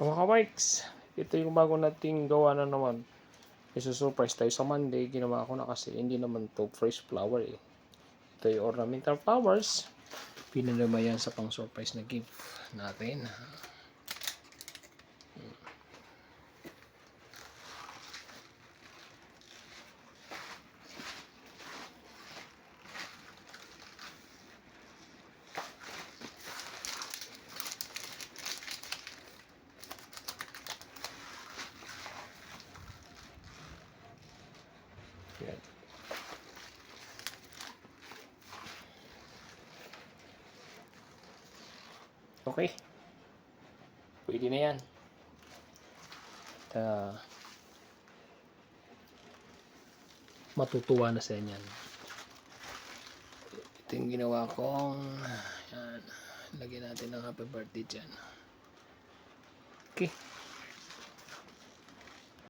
Mga ka-Marks, ito yung bago nating gawa na naman. Isusurprise tayo sa Monday. Ginawa ko na kasi hindi naman to fresh flower eh. Ito yung ornamental flowers. Pinadama yan sa pang surprise na gift natin. Yan. Okay. Pwede na yan. Matutuwa na sa inyan. Ito yung ginawa kong yan. Lagyan natin ng happy birthday dyan. Okay.